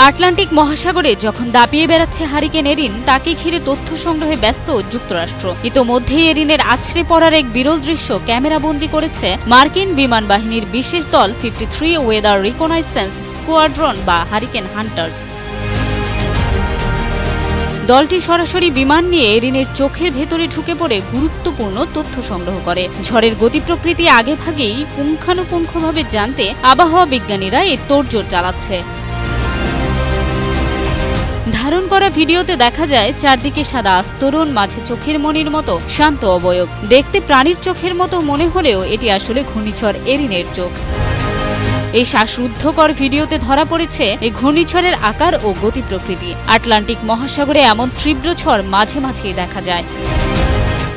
Atlantic মহাসাগরে যখন দাপিয়ে বেড়াচ্ছে হারিকেন এরিন, তাকে ঘিরে তথ্য সংগ্রহে ব্যস্ত যুক্তরাষ্ট্র। ইতোমধ্যেই এরিনের আছড়ে পড়ার এক বিরল দৃশ্য ক্যামেরাবন্দি করেছে মার্কিন বিমান বাহিনীর বিশেষ দল 53 ওয়েদার রিকনাইসেন্স স্কোয়াড্রন বা হারিকেন হান্টার্স। দলটি সরাসরি বিমান নিয়ে এরিনের চোখের ভেতরে ঢুকে পড়ে গুরুত্বপূর্ণ তথ্য সংগ্রহ করে। ঝড়ের গতি প্রকৃতি আগেভাগেই পুঙ্খানুপুঙ্খভাবে জানতে আবহাওয়া বিজ্ঞানীরা এই তোড়জোড় চালাচ্ছে। ধারণ করা ভিডিওতে দেখা যায় চারদিকে সাদা আস্তরণ, মাঝে চোখের মণির মতো শান্ত অবয়ব। দেখতে প্রাণীর চোখের মতো মনে হলেও এটি আসলে ঘূর্ণিঝড় এরিনের চোখ। এই শ্বাসরুদ্ধকর ভিডিওতে ধরা পড়েছে এই ঘূর্ণিঝড়ের আকার ও গতি প্রকৃতি। আটলান্টিক মহাসাগরে এমন তীব্র ঝড় মাঝে মাঝেই দেখা যায়।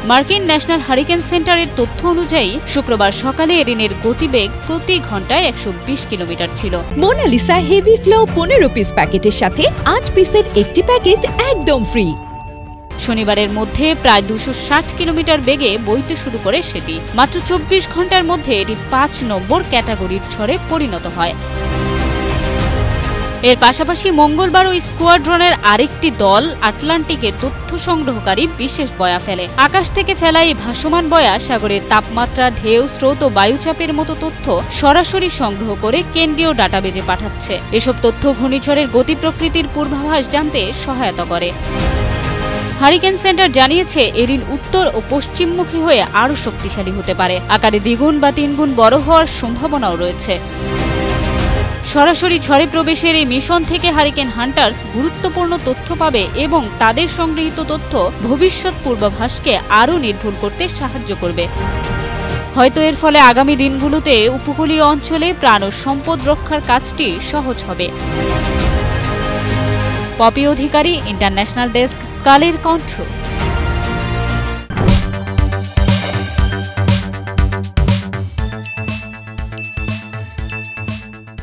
মার্কিন ন্যাশনাল হারিকেন সেন্টারের তথ্য অনুযায়ী শুক্রবার সকালে এরিনের গতিবেগ প্রতি ঘন্টায় 120 কিলোমিটার ছিল। মোনালিসা হেভি ফ্লো 15 পিস প্যাকেটের সাথে 8 পিসের একটি প্যাকেট একদম ফ্রি। শনিবারের মধ্যে প্রায় 260 কিলোমিটার বেগে বইতে শুরু করে সেটি। মাত্র 24 ঘন্টার মধ্যে এটি 5 নম্বর ক্যাটাগরির ঝড়ে পরিণত হয়। এর পাশাপাশি মঙ্গলবার ওই স্কোয়াড্রনের আরেকটি দল আটলান্টিকের তথ্য সংগ্রহকারী বিশেষ বয়া ফেলে। আকাশ থেকে ফেলা এই ভাসমান বয়া সাগরের তাপমাত্রা, ঢেউ, স্রোত ও বায়ুচাপের মতো তথ্য সরাসরি সংগ্রহ করে কেন্দ্রীয় ডাটাবেজে পাঠাচ্ছে। এসব তথ্য ঘূর্ণিঝড়ের গতি প্রকৃতির পূর্বাভাস জানতে সহায়তা করে। হারিকেন সেন্টার জানিয়েছে এরিন উত্তর ও পশ্চিমমুখী হয়ে আরও শক্তিশালী হতে পারে। আকারে দ্বিগুণ বা তিনগুণ বড় হওয়ার সম্ভাবনাও রয়েছে। সরাসরি ঝড়ে প্রবেশের এই মিশন থেকে হারিকেন হান্টার্স গুরুত্বপূর্ণ তথ্য পাবে এবং তাদের সংগৃহীত তথ্য ভবিষ্যৎ পূর্বাভাসকে আরও নির্ভুল করতে সাহায্য করবে। হয়তো এর ফলে আগামী দিনগুলোতে উপকূলীয় অঞ্চলে প্রাণ ও সম্পদ রক্ষার কাজটি সহজ হবে। পপি অধিকারী, ইন্টারন্যাশনাল ডেস্ক, কালের কণ্ঠ।